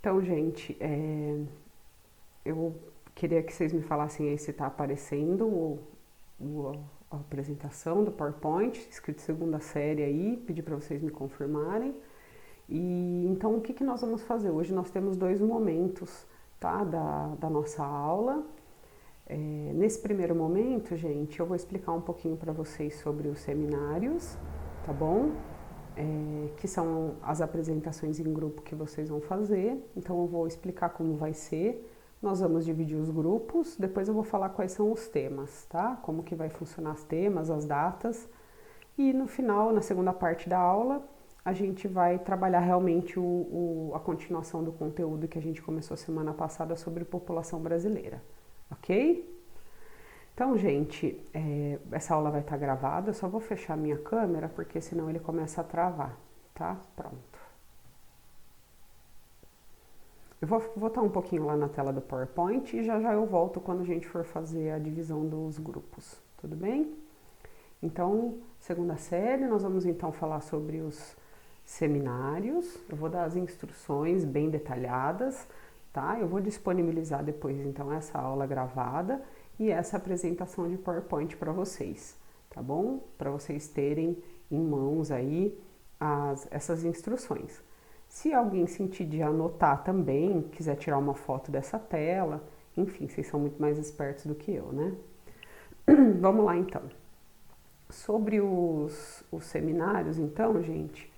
Então, gente, eu queria que vocês me falassem aí se está aparecendo a apresentação do PowerPoint, escrito segunda série aí, pedir para vocês me confirmarem. E então, o que nós vamos fazer? Hoje nós temos dois momentos, tá, da nossa aula. Nesse primeiro momento, gente, eu vou explicar um pouquinho para vocês sobre os seminários, tá bom? Que são as apresentações em grupo que vocês vão fazer. Então eu vou explicar como vai ser. Nós vamos dividir os grupos, depois eu vou falar quais são os temas, tá? Como que vai funcionar os temas, as datas. E no final, na segunda parte da aula, a gente vai trabalhar realmente a continuação do conteúdo que a gente começou semana passada sobre população brasileira, ok? Então, gente, essa aula vai estar gravada, eu só vou fechar a minha câmera, porque senão ele começa a travar, tá? Pronto. Eu vou voltar um pouquinho lá na tela do PowerPoint e já eu volto quando a gente for fazer a divisão dos grupos, tudo bem? Então, segunda série, nós vamos então falar sobre os seminários, eu vou dar as instruções bem detalhadas, tá? Eu vou disponibilizar depois então essa aula gravada e essa apresentação de PowerPoint para vocês, tá bom? Para vocês terem em mãos aí essas instruções. Se alguém sentir de anotar também, quiser tirar uma foto dessa tela, enfim, vocês são muito mais espertos do que eu, né? Vamos lá então. Sobre os seminários, então, gente,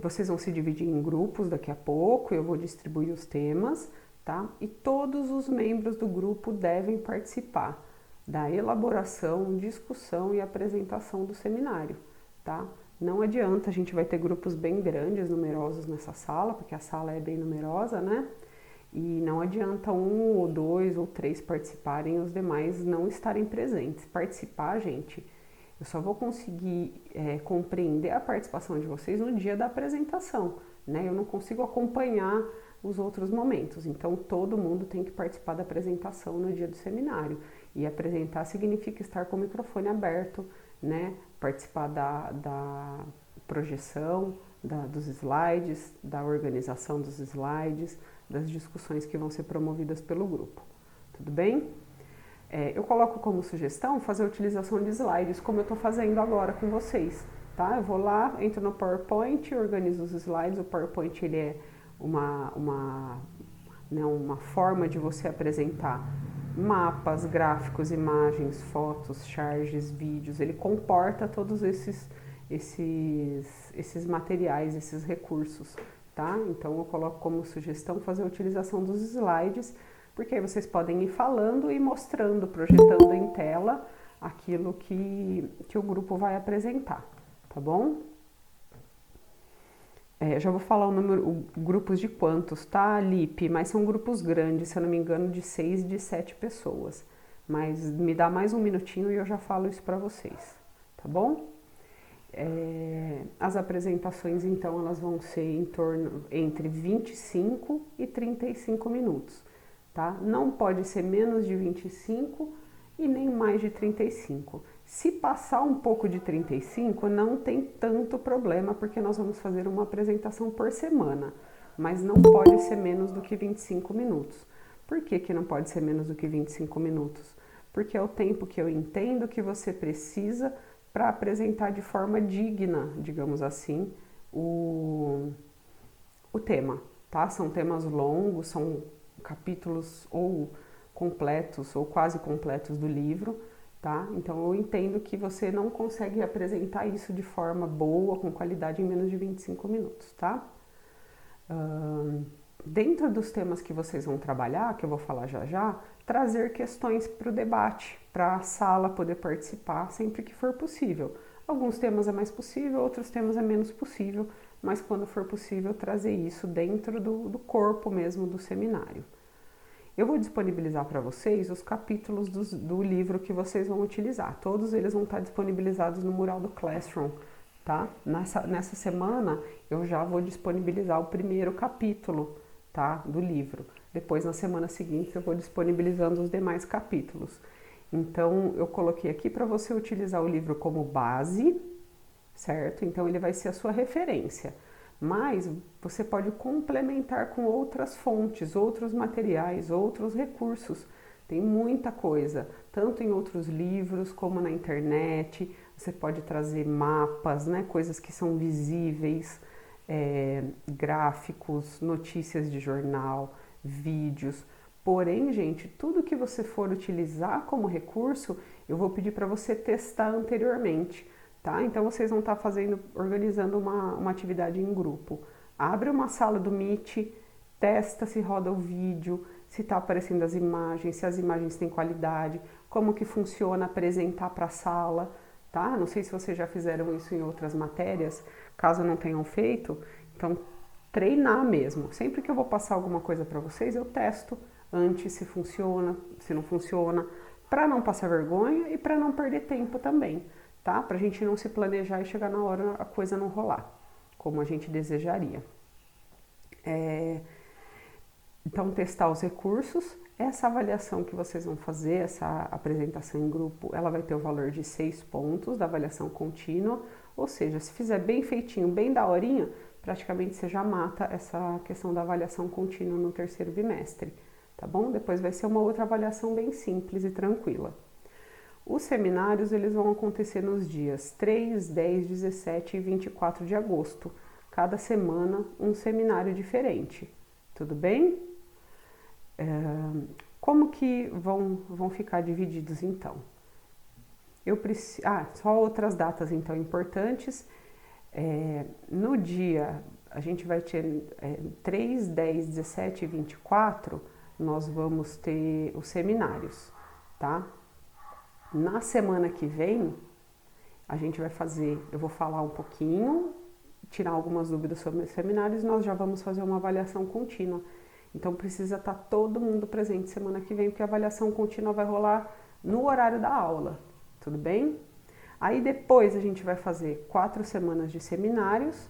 vocês vão se dividir em grupos daqui a pouco, eu vou distribuir os temas, tá? E todos os membros do grupo devem participar da elaboração, discussão e apresentação do seminário, tá? Não adianta, a gente vai ter grupos bem grandes, numerosos nessa sala, porque a sala é bem numerosa, né? E não adianta um ou dois ou três participarem e os demais não estarem presentes. Participar, gente, eu só vou conseguir compreender a participação de vocês no dia da apresentação, né? Eu não consigo acompanhar os outros momentos, então todo mundo tem que participar da apresentação no dia do seminário. E apresentar significa estar com o microfone aberto, né? Participar da projeção, dos slides, da organização dos slides, das discussões que vão ser promovidas pelo grupo. Tudo bem? Eu coloco como sugestão fazer a utilização de slides, como eu estou fazendo agora com vocês, tá? Eu vou lá, entro no PowerPoint, organizo os slides. O PowerPoint ele é uma forma de você apresentar mapas, gráficos, imagens, fotos, charges, vídeos. Ele comporta todos esses materiais, esses recursos, tá? Então eu coloco como sugestão fazer a utilização dos slides, porque aí vocês podem ir falando e mostrando, projetando em tela aquilo que o grupo vai apresentar, tá bom? Já vou falar grupos de quantos, tá, Lipe? Mas são grupos grandes, se eu não me engano, de 6 e de 7 pessoas. Mas me dá mais um minutinho e eu já falo isso para vocês, tá bom? As apresentações, então, elas vão ser entre 25 e 35 minutos, tá? Não pode ser menos de 25 e nem mais de 35. Se passar um pouco de 35, não tem tanto problema, porque nós vamos fazer uma apresentação por semana, mas não pode ser menos do que 25 minutos. Por que não pode ser menos do que 25 minutos? Porque é o tempo que eu entendo que você precisa para apresentar de forma digna, digamos assim, o tema, tá? São temas longos, são capítulos ou completos ou quase completos do livro, tá? Então eu entendo que você não consegue apresentar isso de forma boa, com qualidade, em menos de 25 minutos, tá? Dentro dos temas que vocês vão trabalhar, que eu vou falar já, trazer questões para o debate, para a sala poder participar sempre que for possível. Alguns temas é mais possível, outros temas é menos possível, mas quando for possível trazer isso dentro do corpo mesmo do seminário. Eu vou disponibilizar para vocês os capítulos do livro que vocês vão utilizar. Todos eles vão estar disponibilizados no mural do Classroom, tá? Nessa semana eu já vou disponibilizar o primeiro capítulo, tá, do livro. Depois, na semana seguinte, eu vou disponibilizando os demais capítulos. Então, eu coloquei aqui para você utilizar o livro como base, certo? Então, ele vai ser a sua referência. mas você pode complementar com outras fontes, outros materiais, outros recursos. Tem muita coisa, tanto em outros livros como na internet. Você pode trazer mapas, né, coisas que são visíveis, gráficos, notícias de jornal, vídeos. Porém, gente, tudo que você for utilizar como recurso, eu vou pedir para você testar anteriormente, tá? Então vocês vão estar organizando uma atividade em grupo. Abre uma sala do Meet, testa se roda o vídeo, se está aparecendo as imagens, se as imagens têm qualidade, como que funciona apresentar para a sala, tá? Não sei se vocês já fizeram isso em outras matérias, caso não tenham feito, então treinar mesmo. Sempre que eu vou passar alguma coisa para vocês, eu testo antes se funciona, se não funciona, para não passar vergonha e para não perder tempo também, tá? Para a gente não se planejar e chegar na hora a coisa não rolar, como a gente desejaria. Então, testar os recursos. Essa avaliação que vocês vão fazer, essa apresentação em grupo, ela vai ter o valor de 6 pontos da avaliação contínua, ou seja, se fizer bem feitinho, bem daorinha, praticamente você já mata essa questão da avaliação contínua no terceiro bimestre, tá bom? Depois vai ser uma outra avaliação bem simples e tranquila. Os seminários, eles vão acontecer nos dias 3, 10, 17 e 24 de agosto. Cada semana, um seminário diferente, tudo bem? Como que vão ficar divididos então? Só outras datas então importantes. No dia, a gente vai ter 3, 10, 17 e 24, nós vamos ter os seminários, tá? Na semana que vem, a gente vai eu vou falar um pouquinho, tirar algumas dúvidas sobre os seminários, nós já vamos fazer uma avaliação contínua. Então precisa estar todo mundo presente semana que vem, porque a avaliação contínua vai rolar no horário da aula, tudo bem? Aí depois a gente vai fazer 4 semanas de seminários,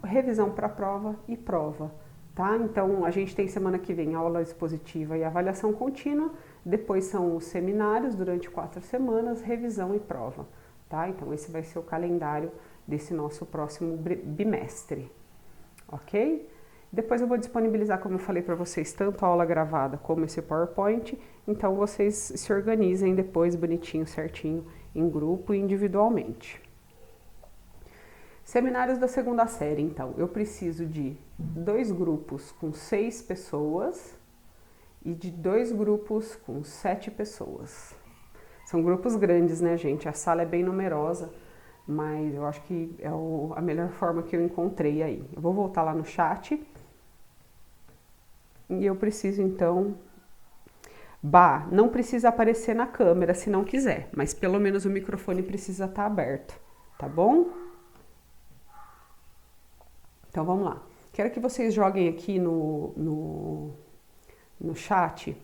revisão para prova e prova, tá? Então a gente tem semana que vem aula expositiva e avaliação contínua, depois são os seminários durante 4 semanas, revisão e prova, tá? Então esse vai ser o calendário desse nosso próximo bimestre, ok? Depois eu vou disponibilizar, como eu falei para vocês, tanto a aula gravada como esse PowerPoint, então vocês se organizem depois bonitinho, certinho, em grupo e individualmente. Seminários da segunda série, então, eu preciso de 2 grupos com 6 pessoas e de 2 grupos com 7 pessoas. São grupos grandes, né, gente? A sala é bem numerosa, mas eu acho que é a melhor forma que eu encontrei aí. Eu vou voltar lá no chat. E eu preciso, então, não precisa aparecer na câmera se não quiser, mas pelo menos o microfone precisa estar aberto, tá bom? Então, vamos lá. Quero que vocês joguem aqui no chat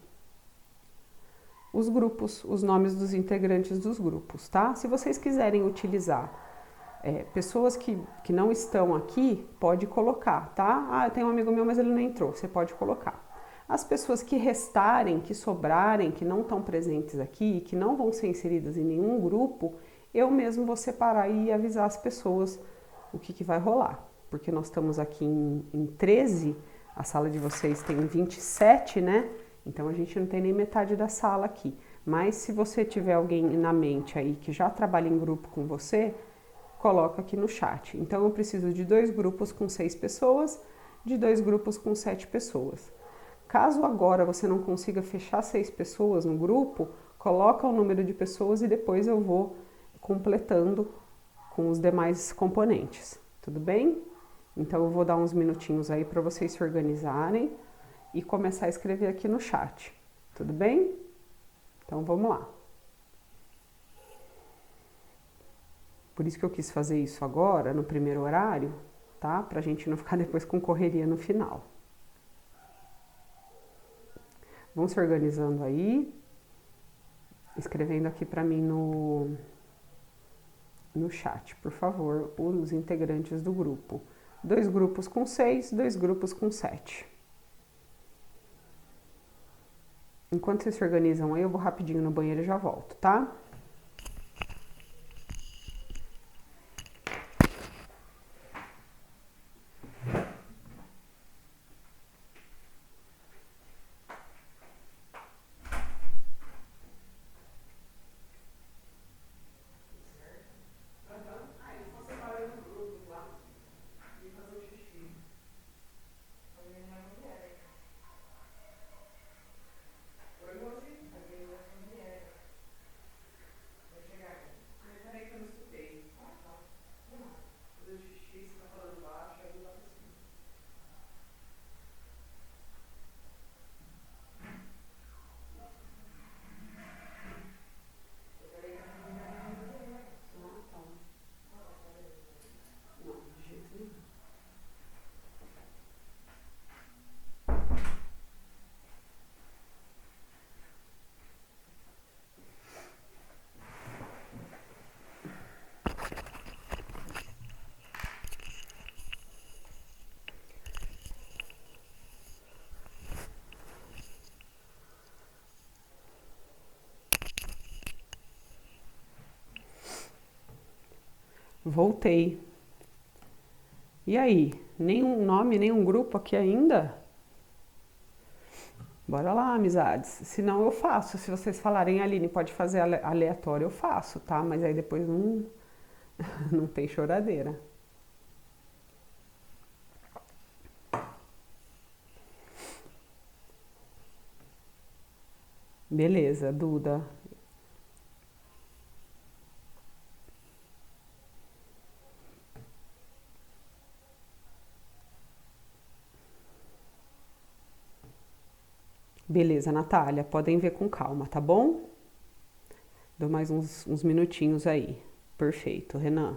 os grupos, os nomes dos integrantes dos grupos, tá? Se vocês quiserem utilizar pessoas que não estão aqui, pode colocar, tá? Eu tenho um amigo meu, mas ele não entrou, você pode colocar. As pessoas que restarem, que sobrarem, que não estão presentes aqui, que não vão ser inseridas em nenhum grupo, eu mesmo vou separar e avisar as pessoas o que vai rolar. Porque nós estamos aqui em 13, a sala de vocês tem 27, né? Então a gente não tem nem metade da sala aqui. Mas se você tiver alguém na mente aí que já trabalha em grupo com você, coloca aqui no chat. Então eu preciso de 2 grupos com 6 pessoas, de 2 grupos com 7 pessoas. Caso agora você não consiga fechar 6 pessoas no grupo, coloca o número de pessoas e depois eu vou completando com os demais componentes, tudo bem? Então eu vou dar uns minutinhos aí para vocês se organizarem e começar a escrever aqui no chat, tudo bem? Então vamos lá. Por isso que eu quis fazer isso agora, no primeiro horário, tá? Pra gente não ficar depois com correria no final. Vão se organizando aí, escrevendo aqui para mim no chat, por favor, os integrantes do grupo. 2 grupos com 6, 2 grupos com 7. Enquanto vocês se organizam aí, eu vou rapidinho no banheiro e já volto, tá? Voltei. E aí? Nenhum nome, nenhum grupo aqui ainda? Bora lá, amizades. Se não, eu faço. Se vocês falarem, Aline, pode fazer aleatório, eu faço, tá? Mas aí depois não, não tem choradeira. Beleza, Duda. Beleza, Natália. Podem ver com calma, tá bom? Dou mais uns minutinhos aí. Perfeito, Renan.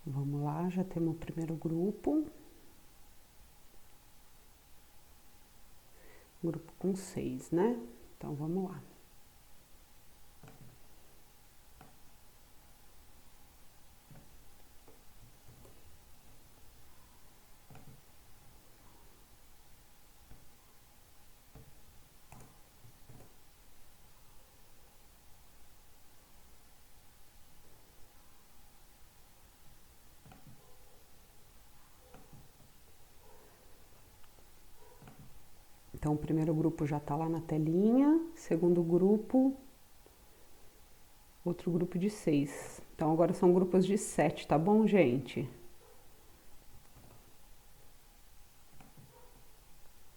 Vamos lá, já temos o primeiro grupo. Grupo com 6, né? Então vamos lá. Então, o primeiro grupo já tá lá na telinha, segundo grupo, outro grupo de 6. Então, agora são grupos de 7, tá bom, gente?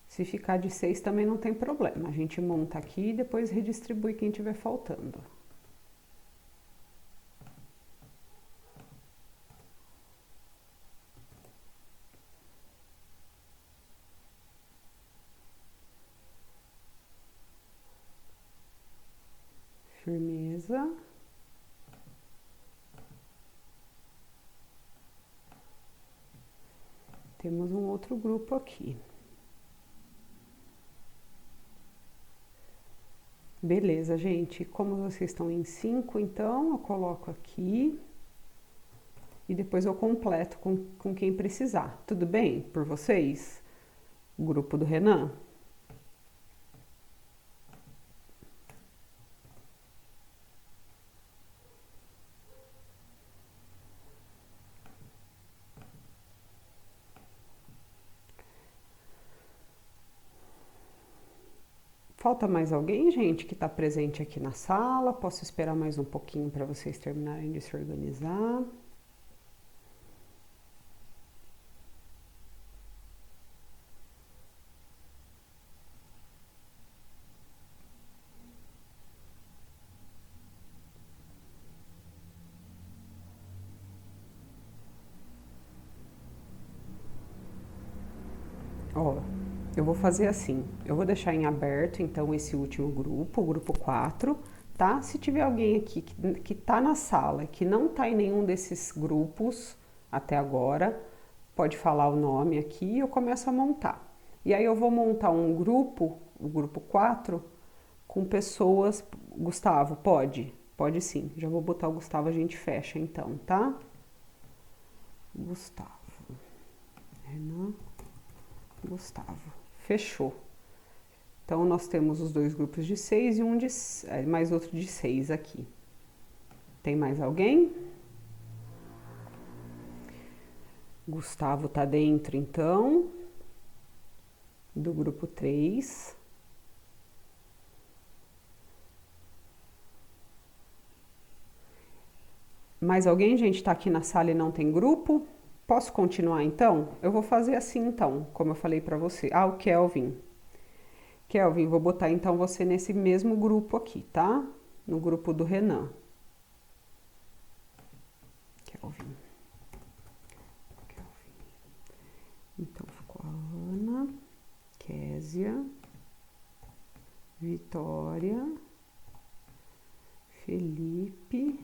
Se ficar de 6 também não tem problema. A gente monta aqui e depois redistribui quem tiver faltando. Firmeza. Temos um outro grupo aqui. Beleza, gente. Como vocês estão em 5, então eu coloco aqui e depois eu completo com quem precisar. Tudo bem por vocês? O grupo do Renan? Falta mais alguém, gente, que está presente aqui na sala? Posso esperar mais um pouquinho para vocês terminarem de se organizar? Ó, eu vou fazer assim, eu vou deixar em aberto, então, esse último grupo, o grupo 4, tá? Se tiver alguém aqui que tá na sala, que não tá em nenhum desses grupos até agora, pode falar o nome aqui e eu começo a montar. E aí eu vou montar um grupo, o grupo 4, com pessoas... Gustavo, pode? Pode sim. Já vou botar o Gustavo, a gente fecha então, tá? Gustavo. Renan... Gustavo. Fechou. Então, nós temos os dois grupos de 6 e mais outro de 6 aqui. Tem mais alguém? Gustavo tá dentro, então, do grupo 3. Mais alguém, gente, tá aqui na sala e não tem grupo? Posso continuar, então? Eu vou fazer assim, então, como eu falei pra você. Ah, o Kelvin. Kelvin, vou botar, então, você nesse mesmo grupo aqui, tá? No grupo do Renan. Kelvin. Então, ficou a Ana, Késia, Vitória, Felipe,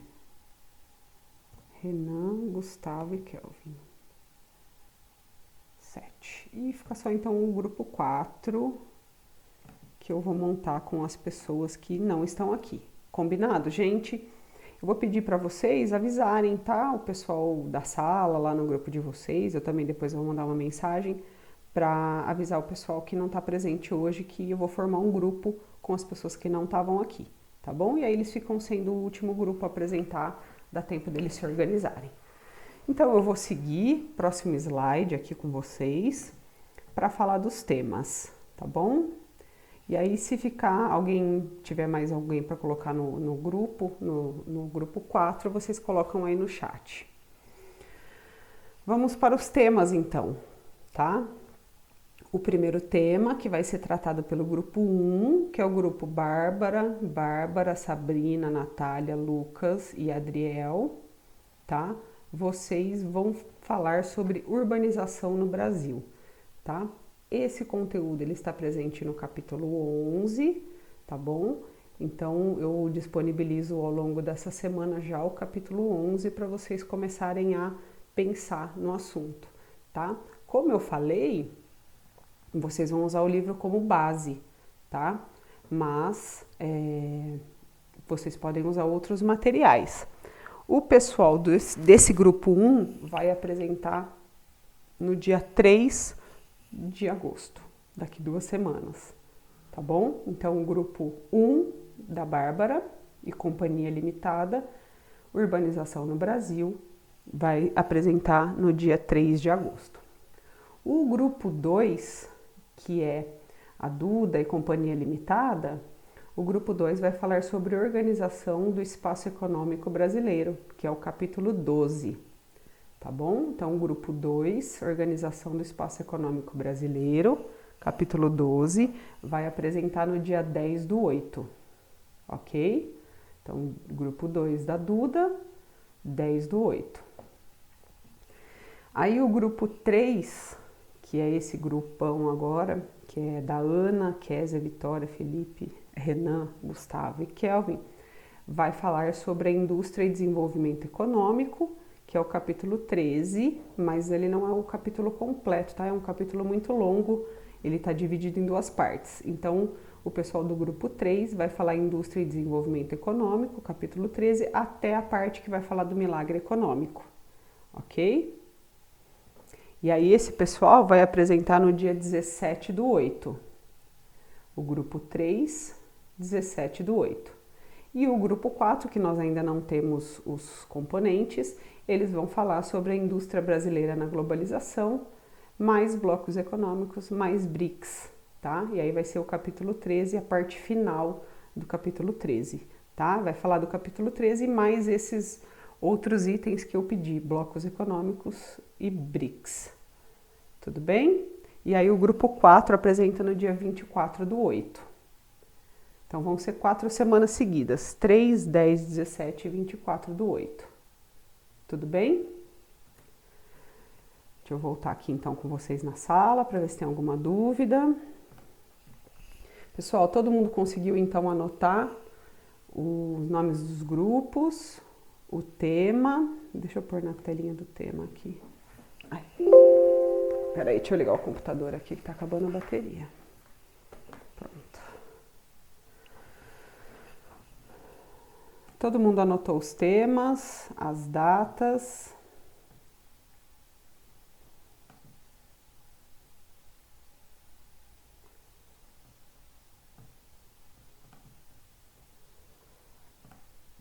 Renan, Gustavo e Kelvin. 7. E fica só, então, o grupo 4, que eu vou montar com as pessoas que não estão aqui. Combinado, gente? Eu vou pedir para vocês avisarem, tá? O pessoal da sala, lá no grupo de vocês. Eu também depois vou mandar uma mensagem para avisar o pessoal que não está presente hoje, que eu vou formar um grupo com as pessoas que não estavam aqui, tá bom? E aí eles ficam sendo o último grupo a apresentar, dá tempo deles se organizarem. Então eu vou seguir, próximo slide aqui com vocês, para falar dos temas, tá bom? E aí, se tiver mais alguém para colocar no grupo, no grupo 4, vocês colocam aí no chat. Vamos para os temas, então, tá? O primeiro tema, que vai ser tratado pelo grupo 1, que é o grupo Bárbara, Sabrina, Natália, Lucas e Adriel, tá? Vocês vão falar sobre urbanização no Brasil, tá? Esse conteúdo ele está presente no capítulo 11, tá bom? Então eu disponibilizo ao longo dessa semana já o capítulo 11 para vocês começarem a pensar no assunto, tá? Como eu falei, vocês vão usar o livro como base, tá? Mas vocês podem usar outros materiais. O pessoal desse grupo 1 vai apresentar no dia 3 de agosto, daqui 2 semanas, tá bom? Então, o grupo 1 da Bárbara e Companhia Limitada, Urbanização no Brasil, vai apresentar no dia 3 de agosto. O grupo 2, que é a Duda e Companhia Limitada, o grupo 2 vai falar sobre organização do espaço econômico brasileiro, que é o capítulo 12. Tá bom? Então, grupo 2, Organização do Espaço Econômico Brasileiro, capítulo 12, vai apresentar no dia 10/8, ok? Então, grupo 2 da Duda, 10/8. Aí o grupo 3, que é esse grupão agora, que é da Ana, Késia, Vitória, Felipe, Renan, Gustavo e Kelvin, vai falar sobre a indústria e desenvolvimento econômico, que é o capítulo 13, mas ele não é o capítulo completo, tá? É um capítulo muito longo, ele está dividido em 2 partes. Então, o pessoal do grupo 3 vai falar indústria e desenvolvimento econômico, capítulo 13, até a parte que vai falar do milagre econômico, ok? E aí esse pessoal vai apresentar no dia 17/8. O grupo 3, 17/8. E o grupo 4, que nós ainda não temos os componentes, eles vão falar sobre a indústria brasileira na globalização, mais blocos econômicos, mais BRICS, tá? E aí vai ser o capítulo 13, a parte final do capítulo 13, tá? Vai falar do capítulo 13 mais esses outros itens que eu pedi, blocos econômicos e BRICS. Tudo bem? E aí o grupo 4 apresenta no dia 24/8. Então vão ser 4 semanas seguidas, 3, 10, 17 e 24/8. Tudo bem? Deixa eu voltar aqui então com vocês na sala para ver se tem alguma dúvida. Pessoal, todo mundo conseguiu então anotar os nomes dos grupos, o tema. Deixa eu pôr na telinha do tema aqui. Ai. Peraí, deixa eu ligar o computador aqui que tá acabando a bateria. Pronto. Todo mundo anotou os temas, as datas.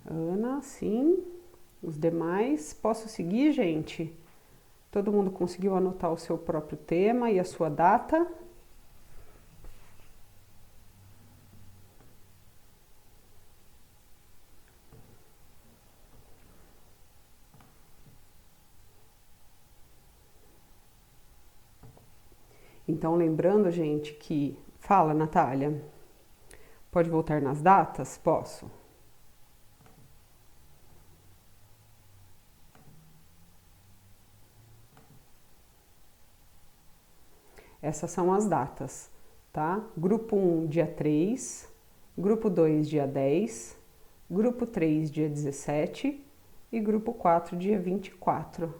Ana, sim. Os demais, posso seguir, gente? Todo mundo conseguiu anotar o seu próprio tema e a sua data? Então, lembrando, gente, que... Fala, Natália. Pode voltar nas datas? Posso. Essas são as datas, tá? Grupo 1, dia 3, grupo 2, dia 10, grupo 3, dia 17 e grupo 4, dia 24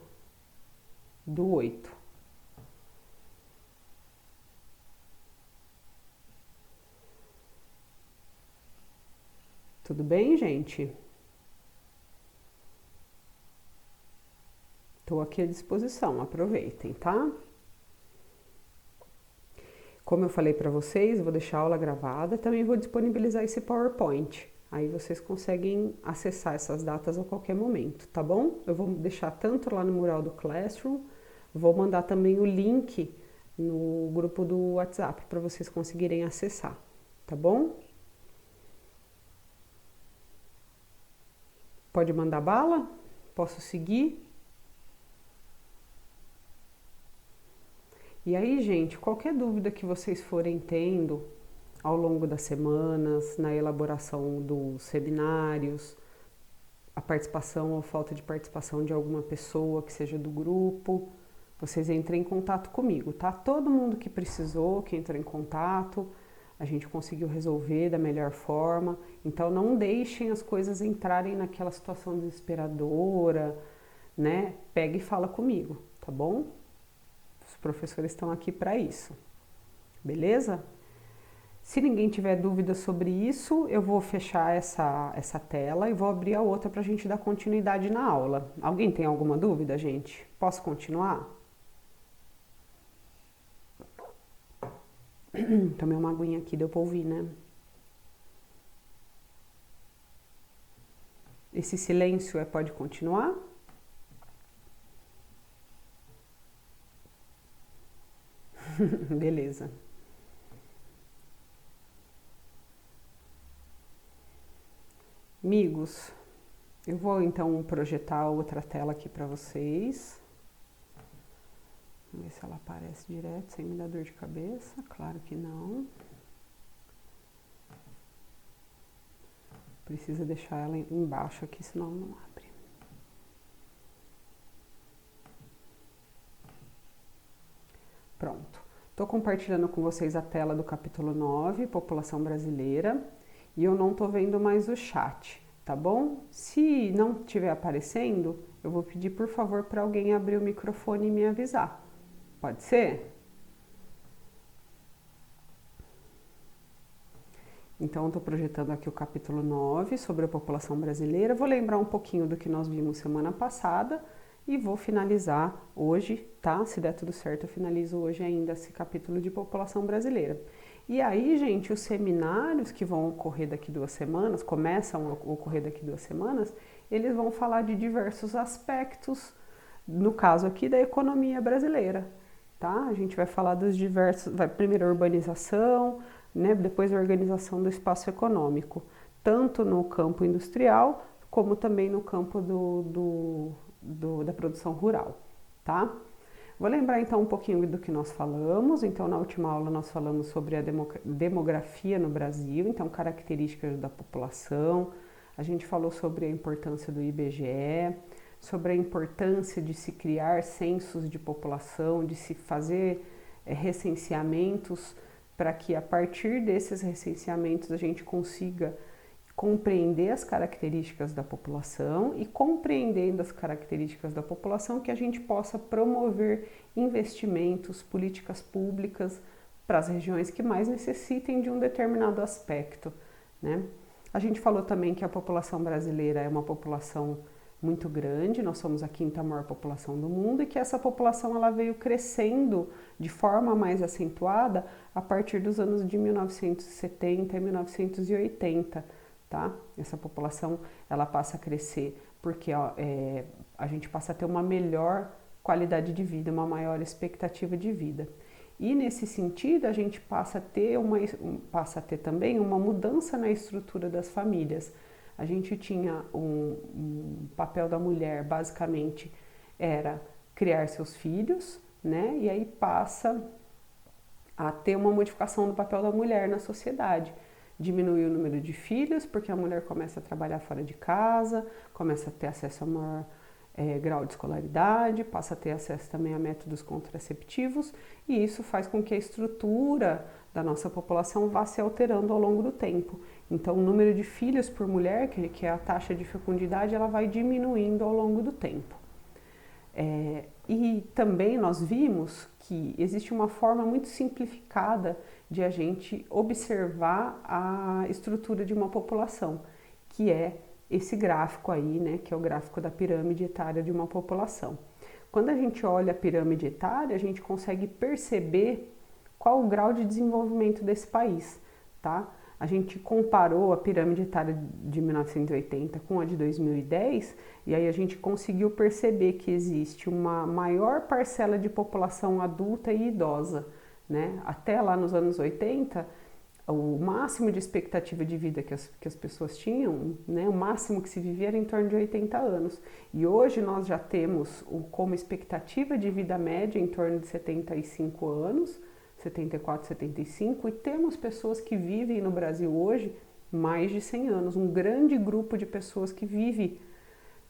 do 8. Tudo bem, gente? Estou aqui à disposição, aproveitem, tá? Como eu falei para vocês, vou deixar a aula gravada, também vou disponibilizar esse PowerPoint. Aí vocês conseguem acessar essas datas a qualquer momento, tá bom? Eu vou deixar tanto lá no mural do Classroom, vou mandar também o link no grupo do WhatsApp para vocês conseguirem acessar, tá bom? Pode mandar bala? Posso seguir? E aí, gente, qualquer dúvida que vocês forem tendo ao longo das semanas, na elaboração dos seminários, a participação ou falta de participação de alguma pessoa que seja do grupo, vocês entrem em contato comigo, tá? Todo mundo que precisou, que entrou em contato, a gente conseguiu resolver da melhor forma. Então não deixem as coisas entrarem naquela situação desesperadora, né? Pega e fala comigo, tá bom? Os professores estão aqui para isso, beleza? Se ninguém tiver dúvida sobre isso, eu vou fechar essa tela e vou abrir a outra para a gente dar continuidade na aula. Alguém tem alguma dúvida, gente? Posso continuar? Tomei uma aguinha aqui, deu para ouvir, né? Esse silêncio pode continuar? Beleza. Amigos, eu vou então projetar outra tela aqui para vocês. Vamos ver se ela aparece direto, sem me dar dor de cabeça. Claro que não. Precisa deixar ela embaixo aqui, senão não abre. Pronto. Estou compartilhando com vocês a tela do capítulo 9, População Brasileira, e eu não estou vendo mais o chat, tá bom? Se não estiver aparecendo, eu vou pedir por favor para alguém abrir o microfone e me avisar. Pode ser? Então, estou projetando aqui o capítulo 9 sobre a população brasileira. Vou lembrar um pouquinho do que nós vimos semana passada e vou finalizar hoje, tá? Se der tudo certo, eu finalizo hoje ainda esse capítulo de população brasileira. E aí, gente, os seminários que vão ocorrer daqui 2 semanas, começam a ocorrer daqui 2 semanas, eles vão falar de diversos aspectos, no caso aqui da economia brasileira, tá? A gente vai falar dos diversos, primeiro a urbanização, né, depois a organização do espaço econômico, tanto no campo industrial, como também no campo da produção rural, tá? Vou lembrar então um pouquinho do que nós falamos. Então, na última aula nós falamos sobre a demografia no Brasil, então características da população. A gente falou sobre a importância do IBGE, sobre a importância de se criar censos de população, de se fazer recenseamentos, para que a partir desses recenseamentos a gente consiga compreender as características da população e, compreendendo as características da população, que a gente possa promover investimentos, políticas públicas para as regiões que mais necessitem de um determinado aspecto, né? A gente falou também que a população brasileira é uma população muito grande, nós somos a 5ª maior população do mundo e que essa população ela veio crescendo de forma mais acentuada a partir dos anos de 1970 e 1980, tá? Essa população, ela passa a crescer porque a gente passa a ter uma melhor qualidade de vida, uma maior expectativa de vida. E nesse sentido, a gente passa a ter também uma mudança na estrutura das famílias. A gente tinha um papel da mulher, basicamente, era criar seus filhos, né? E aí passa a ter uma modificação do papel da mulher na sociedade. Diminui o número de filhos, porque a mulher começa a trabalhar fora de casa, começa a ter acesso a maior grau de escolaridade, passa a ter acesso também a métodos contraceptivos, e isso faz com que a estrutura da nossa população vá se alterando ao longo do tempo. Então, o número de filhos por mulher, que é a taxa de fecundidade, ela vai diminuindo ao longo do tempo. E também nós vimos que existe uma forma muito simplificada de a gente observar a estrutura de uma população, que é esse gráfico aí, né, que é o gráfico da pirâmide etária de uma população. Quando a gente olha a pirâmide etária, a gente consegue perceber qual o grau de desenvolvimento desse país, tá? A gente comparou a pirâmide etária de 1980 com a de 2010 e aí a gente conseguiu perceber que existe uma maior parcela de população adulta e idosa, né? Até lá nos anos 80, o máximo de expectativa de vida que as pessoas tinham, né? O máximo que se vivia era em torno de 80 anos. E hoje nós já temos como expectativa de vida média em torno de 75 anos, 74, 75, e temos pessoas que vivem no Brasil hoje mais de 100 anos, um grande grupo de pessoas que vive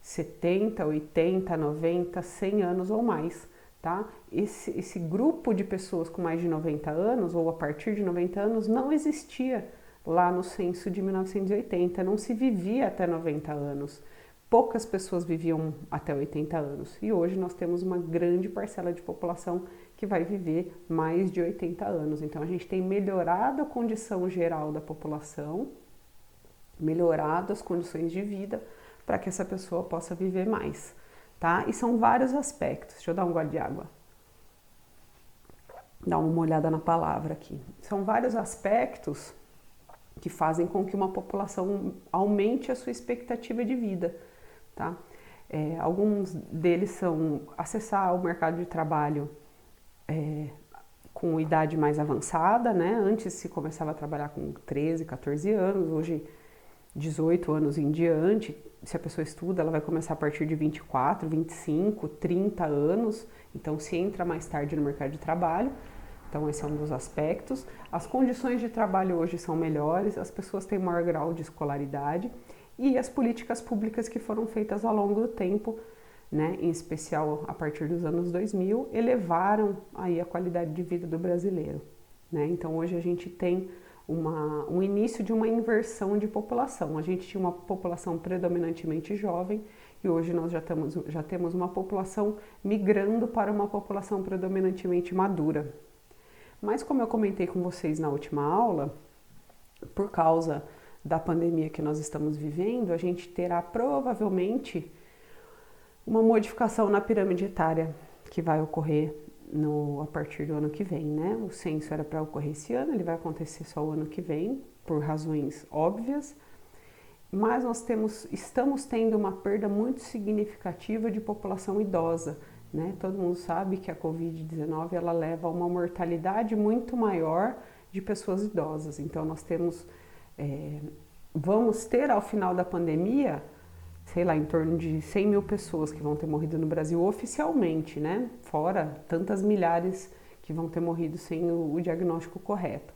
70, 80, 90, 100 anos ou mais, tá? Esse grupo de pessoas com mais de 90 anos ou a partir de 90 anos não existia lá no censo de 1980, não se vivia até 90 anos. Poucas pessoas viviam até 80 anos e hoje nós temos uma grande parcela de população que vai viver mais de 80 anos. Então a gente tem melhorado a condição geral da população, melhorado as condições de vida para que essa pessoa possa viver mais, tá? E são vários aspectos. Deixa eu dar um gole de água. Dar uma olhada na palavra aqui. São vários aspectos que fazem com que uma população aumente a sua expectativa de vida, tá? Alguns deles são acessar o mercado de trabalho com idade mais avançada, né? Antes se começava a trabalhar com 13, 14 anos, hoje 18 anos em diante. Se a pessoa estuda, ela vai começar a partir de 24, 25, 30 anos, então se entra mais tarde no mercado de trabalho. Então esse é um dos aspectos. As condições de trabalho hoje são melhores, as pessoas têm maior grau de escolaridade e as políticas públicas que foram feitas ao longo do tempo, né, em especial a partir dos anos 2000, elevaram aí a qualidade de vida do brasileiro, né? Então hoje a gente tem um início de uma inversão de população. A gente tinha uma população predominantemente jovem e hoje nós já temos uma população migrando para uma população predominantemente madura. Mas como eu comentei com vocês na última aula, por causa da pandemia que nós estamos vivendo, a gente terá provavelmente uma modificação na pirâmide etária que vai ocorrer a partir do ano que vem, né? O censo era para ocorrer esse ano, ele vai acontecer só o ano que vem, por razões óbvias, mas nós estamos tendo uma perda muito significativa de população idosa, né? Todo mundo sabe que a Covid-19 ela leva a uma mortalidade muito maior de pessoas idosas, então nós vamos ter ao final da pandemia, sei lá, em torno de 100 mil pessoas que vão ter morrido no Brasil oficialmente, né? Fora tantas milhares que vão ter morrido sem o diagnóstico correto.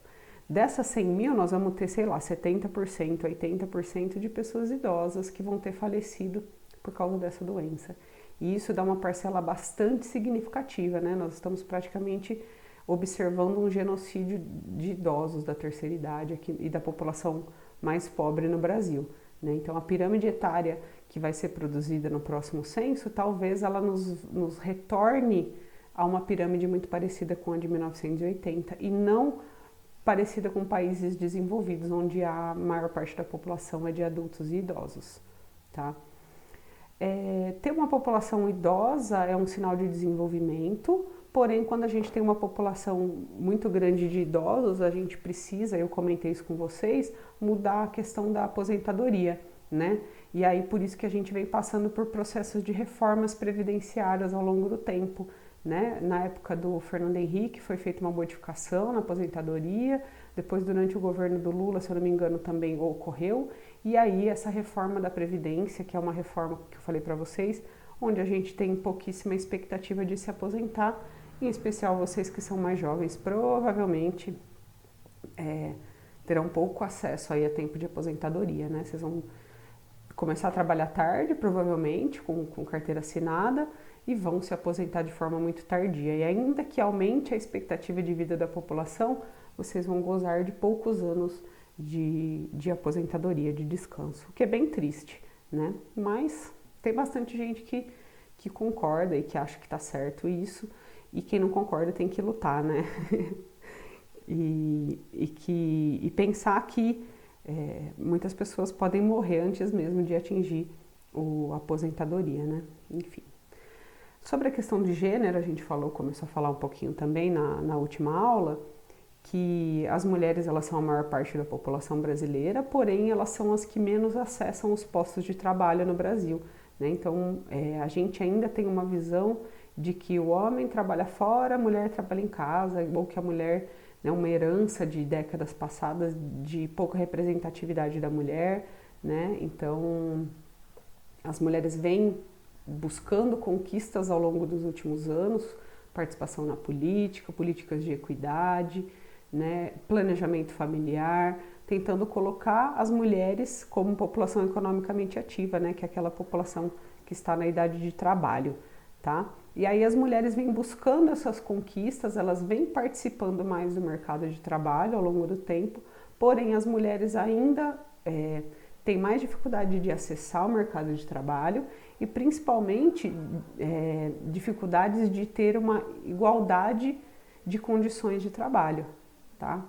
Dessas 100 mil, nós vamos ter, sei lá, 70%, 80% de pessoas idosas que vão ter falecido por causa dessa doença. E isso dá uma parcela bastante significativa, né? Nós estamos praticamente observando um genocídio de idosos da terceira idade aqui, e da população mais pobre no Brasil, né? Então, a pirâmide etária que vai ser produzida no próximo censo, talvez ela nos retorne a uma pirâmide muito parecida com a de 1980 e não parecida com países desenvolvidos, onde a maior parte da população é de adultos e idosos, tá? Ter uma população idosa é um sinal de desenvolvimento, porém quando a gente tem uma população muito grande de idosos, a gente precisa, eu comentei isso com vocês, mudar a questão da aposentadoria, né? E aí por isso que a gente vem passando por processos de reformas previdenciárias ao longo do tempo, né? Na época do Fernando Henrique foi feita uma modificação na aposentadoria, depois durante o governo do Lula, se eu não me engano, também ocorreu, e aí essa reforma da Previdência, que é uma reforma que eu falei para vocês, onde a gente tem pouquíssima expectativa de se aposentar, em especial vocês que são mais jovens, provavelmente terão pouco acesso aí a tempo de aposentadoria, né? Vocês vão começar a trabalhar tarde, provavelmente, com carteira assinada, e vão se aposentar de forma muito tardia. E ainda que aumente a expectativa de vida da população, vocês vão gozar de poucos anos de aposentadoria, de descanso, o que é bem triste, né? Mas tem bastante gente que concorda e que acha que tá certo isso, e quem não concorda tem que lutar, né? e pensar que muitas pessoas podem morrer antes mesmo de atingir a aposentadoria, né? Enfim. Sobre a questão de gênero, a gente começou a falar um pouquinho também na última aula, que as mulheres elas são a maior parte da população brasileira, porém elas são as que menos acessam os postos de trabalho no Brasil, né? Então a gente ainda tem uma visão de que o homem trabalha fora, a mulher trabalha em casa, ou que a mulher, né, uma herança de décadas passadas de pouca representatividade da mulher, né? Então as mulheres vêm buscando conquistas ao longo dos últimos anos, participação na política, políticas de equidade, né, planejamento familiar, tentando colocar as mulheres como população economicamente ativa, né, que é aquela população que está na idade de trabalho, tá? E aí as mulheres vêm buscando essas conquistas, elas vêm participando mais do mercado de trabalho ao longo do tempo, porém as mulheres ainda têm mais dificuldade de acessar o mercado de trabalho e principalmente dificuldades de ter uma igualdade de condições de trabalho, tá?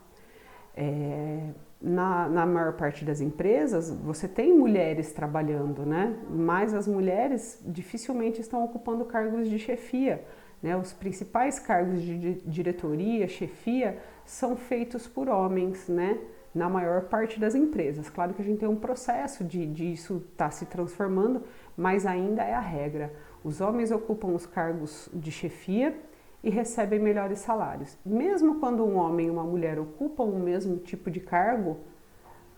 Na maior parte das empresas você tem mulheres trabalhando, né? Mas as mulheres dificilmente estão ocupando cargos de chefia, né? Os principais cargos de diretoria, chefia, são feitos por homens, né? Na maior parte das empresas. Claro que a gente tem um processo de isso estar se transformando, mas ainda é a regra. Os homens ocupam os cargos de chefia e recebem melhores salários. Mesmo quando um homem e uma mulher ocupam o mesmo tipo de cargo,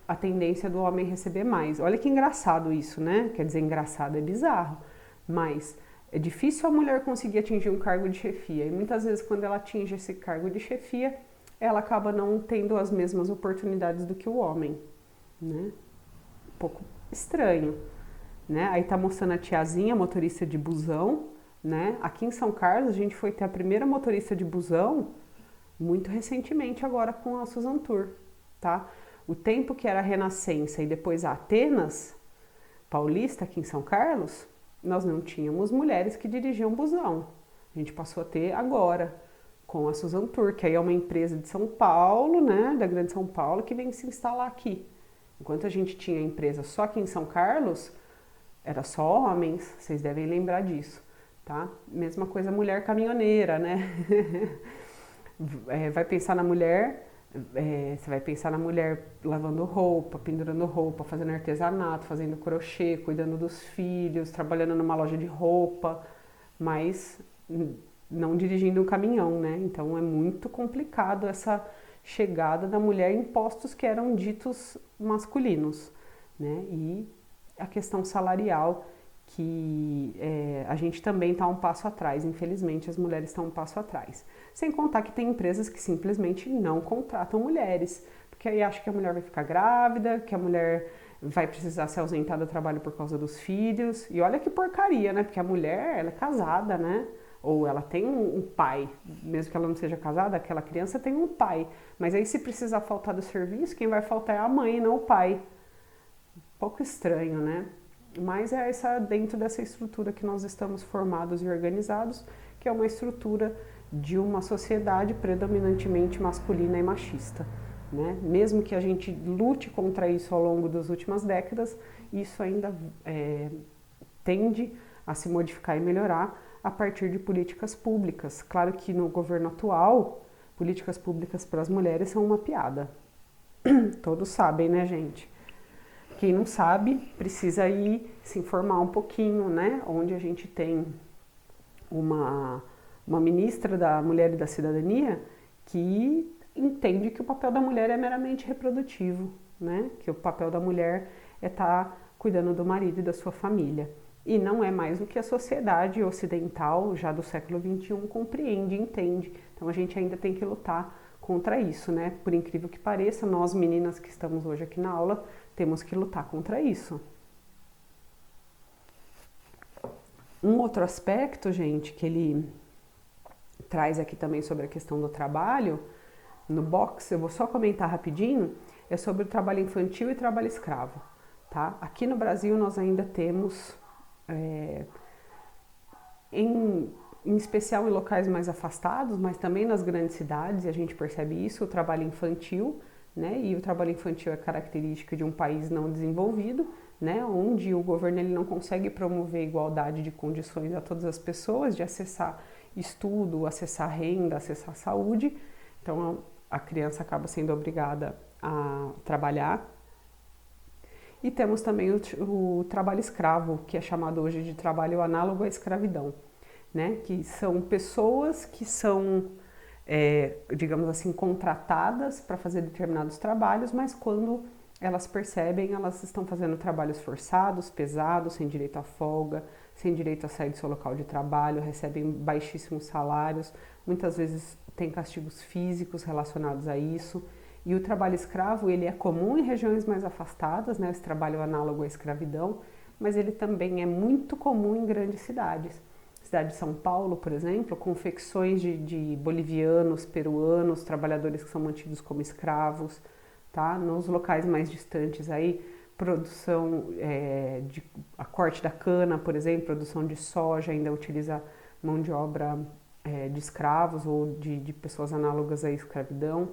a tendência do homem receber mais. Olha que engraçado isso, né? Quer dizer, engraçado é bizarro, mas é difícil a mulher conseguir atingir um cargo de chefia. E muitas vezes quando ela atinge esse cargo de chefia, ela acaba não tendo as mesmas oportunidades do que o homem, né? Um pouco estranho, né? Aí tá mostrando a tiazinha, motorista de busão, né? Aqui em São Carlos a gente foi ter a primeira motorista de busão muito recentemente agora com a Susan Tour, tá? O tempo que era a Renascença e depois a Atenas Paulista aqui em São Carlos, nós não tínhamos mulheres que dirigiam busão. A gente passou a ter agora com a Susan Tour, que aí é uma empresa de São Paulo, né, da Grande São Paulo, que vem se instalar aqui. Enquanto a gente tinha empresa só aqui em São Carlos, era só homens, vocês devem lembrar disso, tá? Mesma coisa mulher caminhoneira, né? Vai pensar na mulher, você vai pensar na mulher lavando roupa, pendurando roupa, fazendo artesanato, fazendo crochê, cuidando dos filhos, trabalhando numa loja de roupa, mas não dirigindo um caminhão, né? Então é muito complicado essa chegada da mulher em postos que eram ditos masculinos, né? E a questão salarial, que a gente também está um passo atrás, infelizmente as mulheres estão um passo atrás. Sem contar que tem empresas que simplesmente não contratam mulheres, porque aí acha que a mulher vai ficar grávida, que a mulher vai precisar se ausentar do trabalho por causa dos filhos. E olha que porcaria, né? Porque a mulher, ela é casada, né? Ou ela tem um pai, mesmo que ela não seja casada, aquela criança tem um pai. Mas aí se precisar faltar do serviço, quem vai faltar é a mãe, não o pai. Um pouco estranho, né? Mas é dentro dessa estrutura que nós estamos formados e organizados, que é uma estrutura de uma sociedade predominantemente masculina e machista, né? Mesmo que a gente lute contra isso ao longo das últimas décadas, isso ainda tende a se modificar e melhorar, a partir de políticas públicas. Claro que no governo atual, políticas públicas para as mulheres são uma piada. Todos sabem, né, gente? Quem não sabe, precisa ir se informar um pouquinho, né? Onde a gente tem uma ministra da Mulher e da Cidadania que entende que o papel da mulher é meramente reprodutivo, né? Que o papel da mulher é estar cuidando do marido e da sua família. E não é mais o que a sociedade ocidental, já do século XXI, compreende e entende. Então a gente ainda tem que lutar contra isso, né? Por incrível que pareça, nós meninas que estamos hoje aqui na aula, temos que lutar contra isso. Um outro aspecto, gente, que ele traz aqui também sobre a questão do trabalho, no box, eu vou só comentar rapidinho, é sobre o trabalho infantil e trabalho escravo, tá? Aqui no Brasil nós ainda temos, em especial em locais mais afastados, mas também nas grandes cidades, e a gente percebe isso, o trabalho infantil, né? E o trabalho infantil é característica de um país não desenvolvido, né? Onde o governo ele não consegue promover igualdade de condições a todas as pessoas, de acessar estudo, acessar renda, acessar saúde. Então a criança acaba sendo obrigada a trabalhar. E temos também o trabalho escravo, que é chamado hoje de trabalho análogo à escravidão, né? Que são pessoas que são, digamos assim, contratadas para fazer determinados trabalhos, mas quando elas percebem, elas estão fazendo trabalhos forçados, pesados, sem direito à folga, sem direito a sair do seu local de trabalho, recebem baixíssimos salários, muitas vezes tem castigos físicos relacionados a isso. E o trabalho escravo, ele é comum em regiões mais afastadas, né, esse trabalho análogo à escravidão, mas ele também é muito comum em grandes cidades. Cidade de São Paulo, por exemplo, confecções de bolivianos, peruanos, trabalhadores que são mantidos como escravos, tá? Nos locais mais distantes aí, produção a corte da cana, por exemplo, produção de soja, ainda utiliza mão de obra de escravos ou de pessoas análogas à escravidão.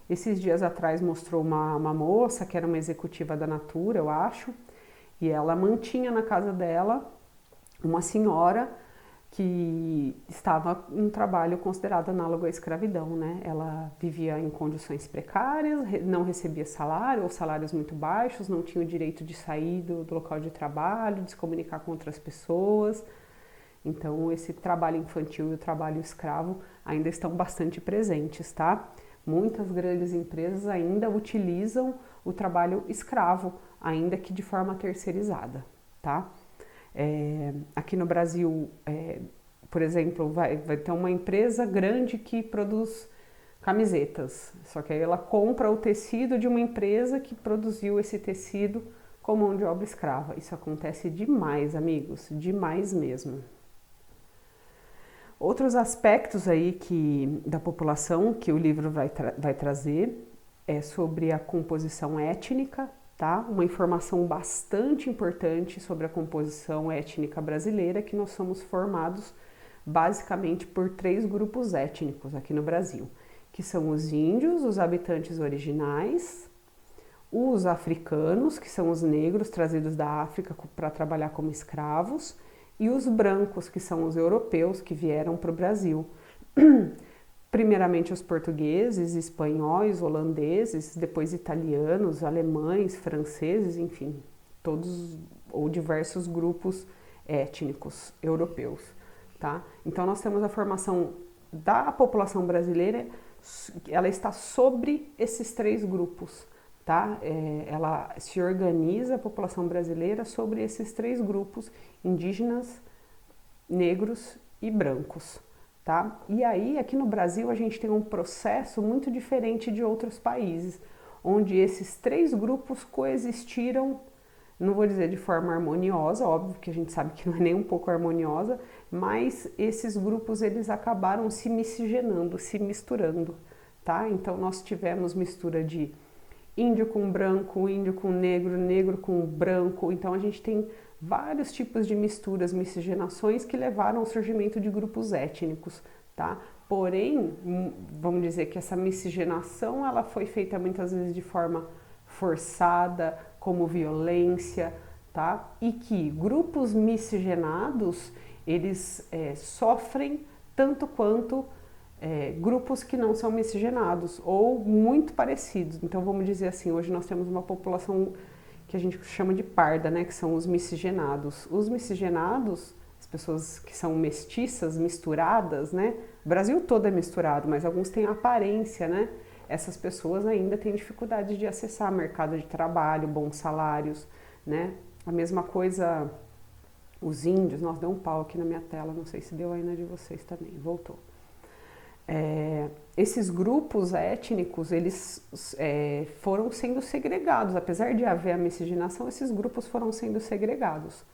Esses dias atrás mostrou uma moça que era uma executiva da Natura, eu acho, e ela mantinha na casa dela uma senhora que estava em um trabalho considerado análogo à escravidão, né? Ela vivia em condições precárias, não recebia salário ou salários muito baixos, não tinha o direito de sair do local de trabalho, de se comunicar com outras pessoas. Então esse trabalho infantil e o trabalho escravo ainda estão bastante presentes, tá? Muitas grandes empresas ainda utilizam o trabalho escravo, ainda que de forma terceirizada, tá? Aqui no Brasil, por exemplo, vai ter uma empresa grande que produz camisetas, só que aí ela compra o tecido de uma empresa que produziu esse tecido com mão de obra escrava. Isso acontece demais, amigos, demais mesmo. Outros aspectos aí da população que o livro vai trazer é sobre a composição étnica, tá? Uma informação bastante importante sobre a composição étnica brasileira, que nós somos formados basicamente por 3 grupos étnicos aqui no Brasil, que são os índios, os habitantes originais, os africanos, que são os negros trazidos da África para trabalhar como escravos, e os brancos, que são os europeus que vieram para o Brasil. Primeiramente os portugueses, espanhóis, holandeses, depois italianos, alemães, franceses, enfim, todos ou diversos grupos étnicos europeus, tá? Então nós temos a formação da população brasileira, ela está sobre esses 3 grupos, tá? Ela se organiza, a população brasileira, sobre esses 3 grupos: indígenas, negros e brancos, tá? E aí, aqui no Brasil, a gente tem um processo muito diferente de outros países, onde esses 3 grupos coexistiram, não vou dizer de forma harmoniosa, óbvio que a gente sabe que não é nem um pouco harmoniosa, mas esses grupos, eles acabaram se miscigenando, se misturando, tá? Então, nós tivemos mistura de índio com branco, índio com negro, negro com branco. Então a gente tem vários tipos de misturas, miscigenações que levaram ao surgimento de grupos étnicos, tá? Porém, vamos dizer que essa miscigenação ela foi feita muitas vezes de forma forçada, como violência, tá? E que grupos miscigenados, eles sofrem tanto quanto grupos que não são miscigenados ou muito parecidos. Então vamos dizer assim, hoje nós temos uma população que a gente chama de parda, né, que são os miscigenados. Os miscigenados, as pessoas que são mestiças, misturadas, né, o Brasil todo é misturado, mas alguns têm aparência, né, essas pessoas ainda têm dificuldade de acessar mercado de trabalho, bons salários, né, a mesma coisa os índios. Nossa, deu um pau aqui na minha tela, não sei se deu aí na de vocês também, voltou. Esses grupos étnicos, eles foram sendo segregados, apesar de haver a miscigenação, esses grupos foram sendo segregados.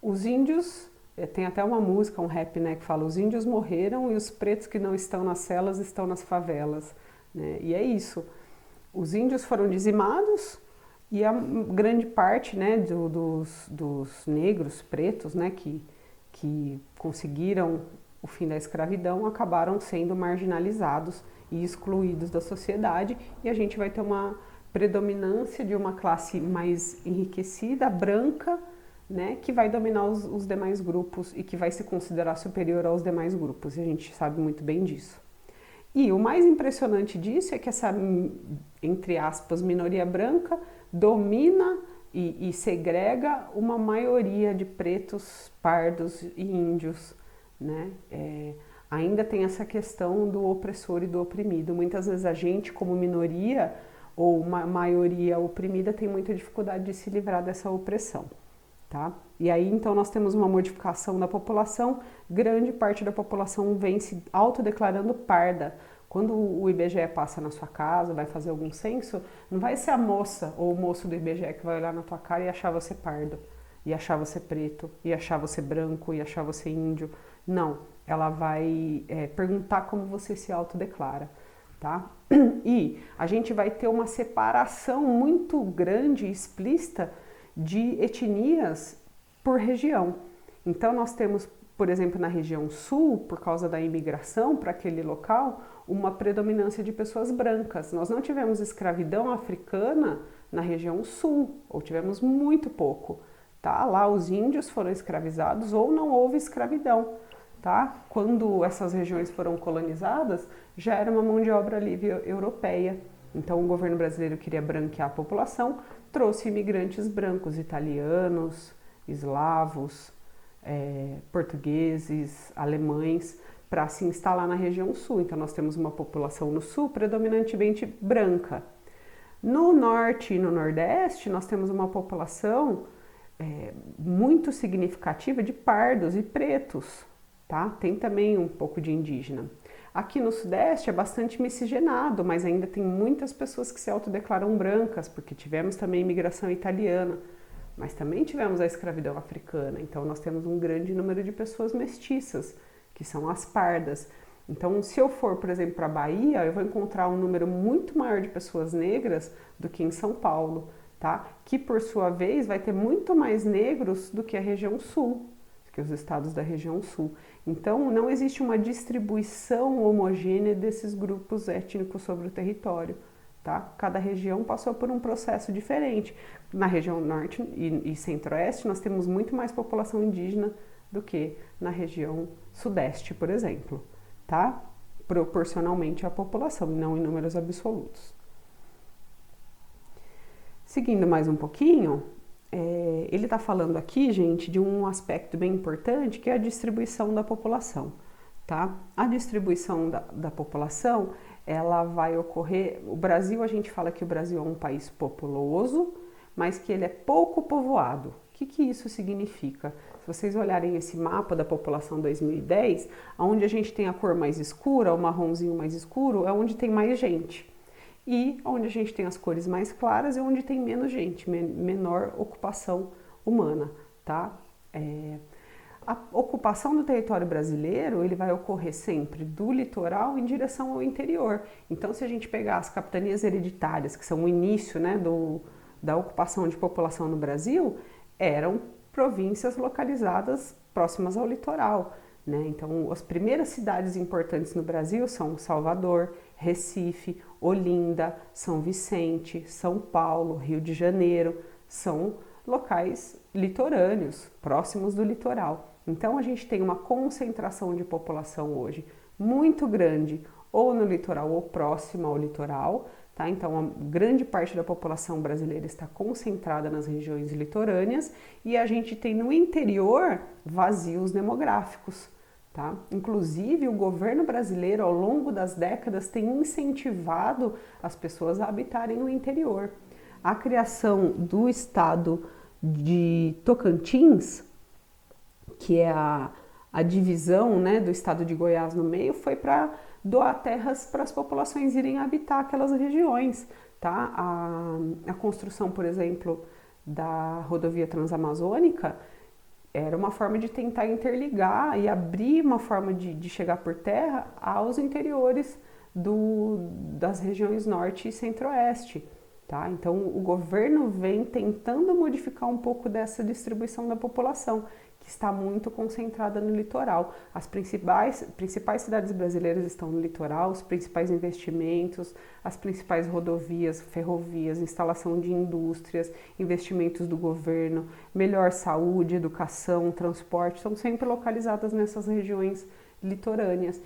Os índios, tem até uma música, um rap, né, que fala: os índios morreram e os pretos que não estão nas celas estão nas favelas, né? E é isso, os índios foram dizimados e a grande parte, né, dos negros, pretos, né, que conseguiram o fim da escravidão, acabaram sendo marginalizados e excluídos da sociedade, e a gente vai ter uma predominância de uma classe mais enriquecida, branca, né, que vai dominar os demais grupos e que vai se considerar superior aos demais grupos, e a gente sabe muito bem disso. E o mais impressionante disso é que essa, entre aspas, minoria branca domina e segrega uma maioria de pretos, pardos e índios, né? Ainda tem essa questão do opressor e do oprimido. Muitas vezes a gente, como minoria ou uma maioria oprimida, tem muita dificuldade de se livrar dessa opressão, tá? E aí então nós temos uma modificação da população. Grande parte da população vem se autodeclarando parda. Quando o IBGE passa na sua casa, vai fazer algum censo, não vai ser a moça ou o moço do IBGE que vai olhar na tua cara e achar você pardo, e achar você preto, e achar você branco, e achar você índio. Não, ela vai perguntar como você se autodeclara, tá? E a gente vai ter uma separação muito grande e explícita de etnias por região. Então nós temos, por exemplo, na região sul, por causa da imigração para aquele local, uma predominância de pessoas brancas. Nós não tivemos escravidão africana na região sul, ou tivemos muito pouco, tá? Lá os índios foram escravizados ou não houve escravidão, tá? Quando essas regiões foram colonizadas, já era uma mão de obra livre europeia. Então o governo brasileiro queria branquear a população, trouxe imigrantes brancos, italianos, eslavos, portugueses, alemães, para se instalar na região sul. Então nós temos uma população no sul predominantemente branca. No norte e no nordeste nós temos uma população muito significativa de pardos e pretos, tá? Tem também um pouco de indígena. Aqui no sudeste é bastante miscigenado, mas ainda tem muitas pessoas que se autodeclaram brancas, porque tivemos também imigração italiana, mas também tivemos a escravidão africana. Então nós temos um grande número de pessoas mestiças, que são as pardas. Então, se eu for, por exemplo, para a Bahia, eu vou encontrar um número muito maior de pessoas negras do que em São Paulo, tá? Que por sua vez vai ter muito mais negros do que a região sul, que os estados da região sul. Então, não existe uma distribuição homogênea desses grupos étnicos sobre o território, tá? Cada região passou por um processo diferente. Na região norte e centro-oeste, nós temos muito mais população indígena do que na região sudeste, por exemplo, tá? Proporcionalmente à população, não em números absolutos. Seguindo mais um pouquinho, ele está falando aqui, gente, de um aspecto bem importante, que é a distribuição da população, tá? A distribuição da população, ela vai ocorrer... O Brasil, a gente fala que o Brasil é um país populoso, mas que ele é pouco povoado. O que isso significa? Se vocês olharem esse mapa da população 2010, onde a gente tem a cor mais escura, o marronzinho mais escuro, é onde tem mais gente. E onde a gente tem as cores mais claras é onde tem menos gente, menor ocupação humana, tá? A ocupação do território brasileiro, ele vai ocorrer sempre do litoral em direção ao interior. Então, se a gente pegar as capitanias hereditárias, que são o início, né, da ocupação de população no Brasil, eram províncias localizadas próximas ao litoral, né? Então, as primeiras cidades importantes no Brasil são Salvador, Recife, Olinda, São Vicente, São Paulo, Rio de Janeiro, são locais litorâneos, próximos do litoral. Então a gente tem uma concentração de população hoje muito grande, ou no litoral ou próximo ao litoral, tá? Então a grande parte da população brasileira está concentrada nas regiões litorâneas e a gente tem no interior vazios demográficos. Tá? Inclusive, o governo brasileiro, ao longo das décadas, tem incentivado as pessoas a habitarem no interior. A criação do estado de Tocantins, que é a divisão, né, do estado de Goiás no meio, foi para doar terras para as populações irem habitar aquelas regiões. Tá? A construção, por exemplo, da rodovia transamazônica era uma forma de tentar interligar e abrir uma forma de chegar por terra aos interiores das regiões norte e centro-oeste. Tá? Então o governo vem tentando modificar um pouco dessa distribuição da população, que está muito concentrada no litoral. As principais cidades brasileiras estão no litoral, os principais investimentos, as principais rodovias, ferrovias, instalação de indústrias, investimentos do governo, melhor saúde, educação, transporte, estão sempre localizadas nessas regiões litorâneas,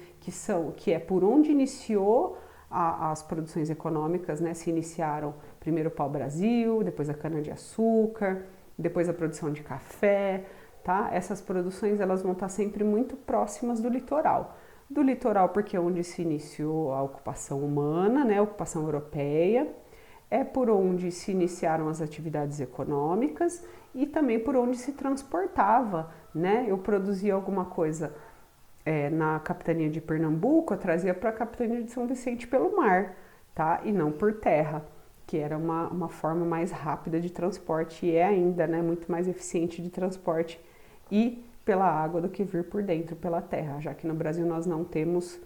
que é por onde iniciou as produções econômicas, né? Se iniciaram primeiro o pau-brasil, depois a cana-de-açúcar, depois a produção de café. Tá? Essas produções elas vão estar sempre muito próximas do litoral. Do litoral porque é onde se iniciou a ocupação humana, né? A ocupação europeia, é por onde se iniciaram as atividades econômicas e também por onde se transportava. Né? Eu produzia alguma coisa na capitania de Pernambuco, eu trazia para a capitania de São Vicente pelo mar, tá? E não por terra, que era uma forma mais rápida de transporte e é ainda, né, muito mais eficiente de transporte e pela água do que vir por dentro, pela terra, já que no Brasil nós não temos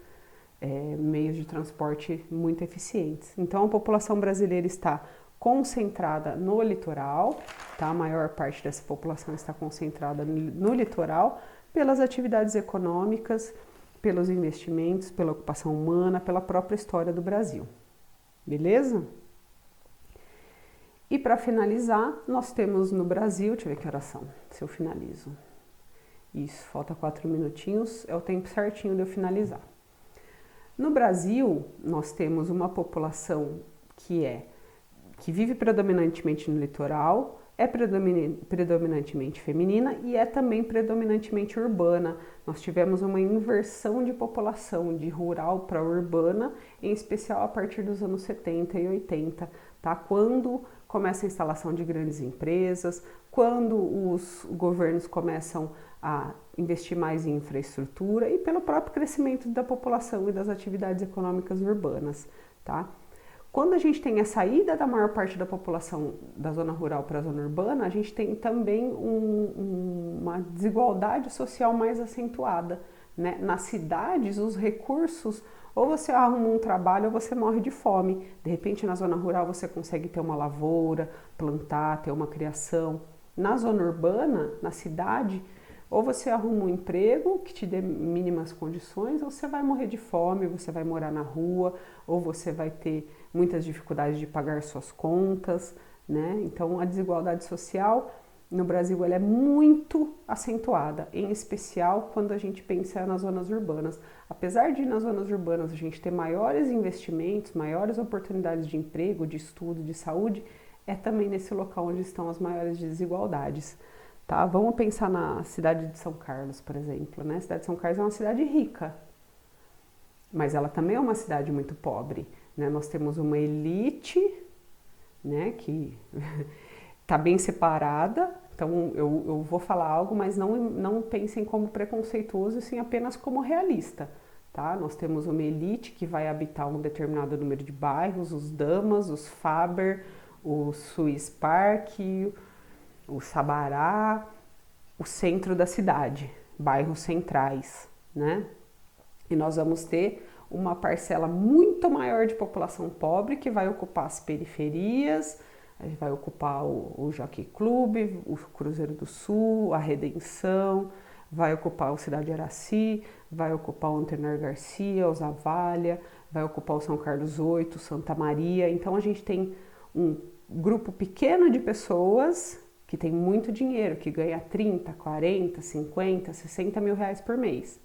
meios de transporte muito eficientes. Então a população brasileira está concentrada no litoral, tá? A maior parte dessa população está concentrada no litoral pelas atividades econômicas, pelos investimentos, pela ocupação humana, pela própria história do Brasil. Beleza? E para finalizar, nós temos no Brasil, deixa eu ver que horas são, se eu finalizo. Isso, falta 4 minutinhos, é o tempo certinho de eu finalizar. No Brasil, nós temos uma população que vive predominantemente no litoral, é predominantemente feminina e é também predominantemente urbana. Nós tivemos uma inversão de população de rural para urbana, em especial a partir dos anos 70 e 80, tá? Quando começa a instalação de grandes empresas, quando os governos começam a investir mais em infraestrutura e pelo próprio crescimento da população e das atividades econômicas urbanas, tá? Quando a gente tem a saída da maior parte da população da zona rural para a zona urbana, a gente tem também uma desigualdade social mais acentuada, né? Nas cidades, os recursos, ou você arruma um trabalho ou você morre de fome. De repente, na zona rural, você consegue ter uma lavoura, plantar, ter uma criação. Na zona urbana, na cidade, ou você arruma um emprego que te dê mínimas condições, ou você vai morrer de fome, você vai morar na rua, ou você vai ter muitas dificuldades de pagar suas contas, né? Então a desigualdade social no Brasil ela é muito acentuada, em especial quando a gente pensa nas zonas urbanas. Apesar de nas zonas urbanas a gente ter maiores investimentos, maiores oportunidades de emprego, de estudo, de saúde, é também nesse local onde estão as maiores desigualdades. Tá? Vamos pensar na cidade de São Carlos, por exemplo, né? A cidade de São Carlos é uma cidade rica, mas ela também é uma cidade muito pobre, né? Nós temos uma elite, né, que está bem separada, então eu vou falar algo, mas não pensem como preconceituoso, sim apenas como realista. Tá? Nós temos uma elite que vai habitar um determinado número de bairros, os Damas, os Faber, o Swiss Park, o Sabará, o centro da cidade, bairros centrais, né? E nós vamos ter uma parcela muito maior de população pobre que vai ocupar as periferias, vai ocupar o Jockey Club, o Cruzeiro do Sul, a Redenção, vai ocupar o Cidade Araci, vai ocupar o Antenor Garcia, o Zavalha, vai ocupar o São Carlos VIII, Santa Maria. Então a gente tem um grupo pequeno de pessoas que tem muito dinheiro, que ganha 30, 40, 50, 60 mil reais por mês,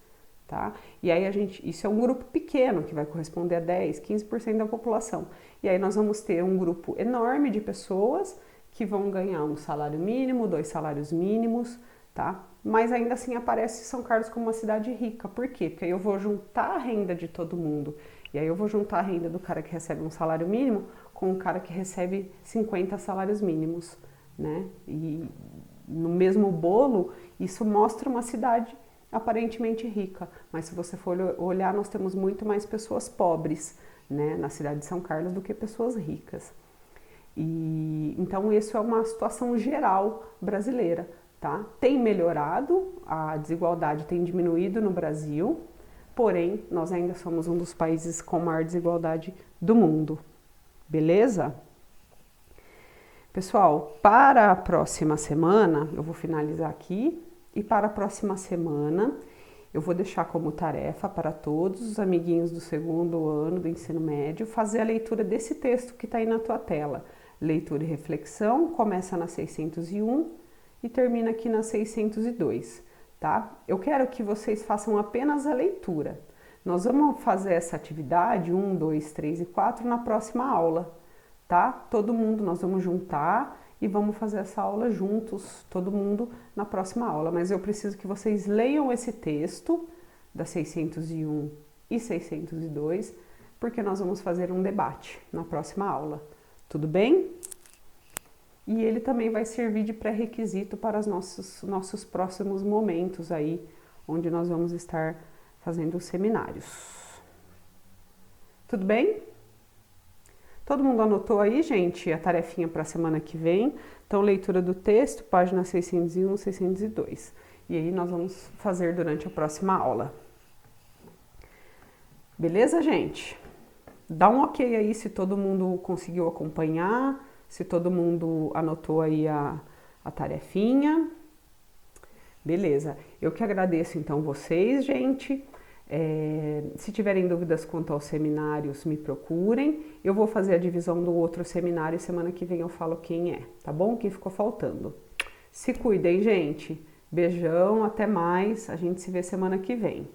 tá? E aí isso é um grupo pequeno, que vai corresponder a 10, 15% da população. E aí nós vamos ter um grupo enorme de pessoas que vão ganhar um salário mínimo, 2 salários mínimos, tá? Mas ainda assim aparece São Carlos como uma cidade rica. Por quê? Porque aí eu vou juntar a renda de todo mundo. E aí eu vou juntar a renda do cara que recebe um salário mínimo com o cara que recebe 50 salários mínimos, né? E no mesmo bolo, isso mostra uma cidade aparentemente rica. Mas se você for olhar, nós temos muito mais pessoas pobres, né, na cidade de São Carlos do que pessoas ricas. E então isso é uma situação geral brasileira, tá? Tem melhorado, a desigualdade tem diminuído no Brasil, porém nós ainda somos um dos países com maior desigualdade do mundo. Beleza? Pessoal, para a próxima semana, eu vou finalizar aqui, e para a próxima semana eu vou deixar como tarefa para todos os amiguinhos do segundo ano do ensino médio fazer a leitura desse texto que está aí na tua tela. Leitura e reflexão, começa na 601 e termina aqui na 602, tá? Eu quero que vocês façam apenas a leitura. Nós vamos fazer essa atividade 1, 2, 3 e 4 na próxima aula, tá? Todo mundo, nós vamos juntar e vamos fazer essa aula juntos, todo mundo na próxima aula. Mas eu preciso que vocês leiam esse texto da 601 e 602, porque nós vamos fazer um debate na próxima aula. Tudo bem? E ele também vai servir de pré-requisito para os nossos próximos momentos aí, onde nós vamos estar fazendo os seminários. Tudo bem? Todo mundo anotou aí, gente, a tarefinha para a semana que vem? Então, leitura do texto, página 601, 602. E aí nós vamos fazer durante a próxima aula. Beleza, gente? Dá um ok aí se todo mundo conseguiu acompanhar, se todo mundo anotou aí a tarefinha. Beleza, eu que agradeço então vocês, gente. Se tiverem dúvidas quanto aos seminários, me procurem. Eu vou fazer a divisão do outro seminário e semana que vem eu falo quem é, tá bom? Quem ficou faltando. Se cuidem, gente. Beijão, até mais. A gente se vê semana que vem.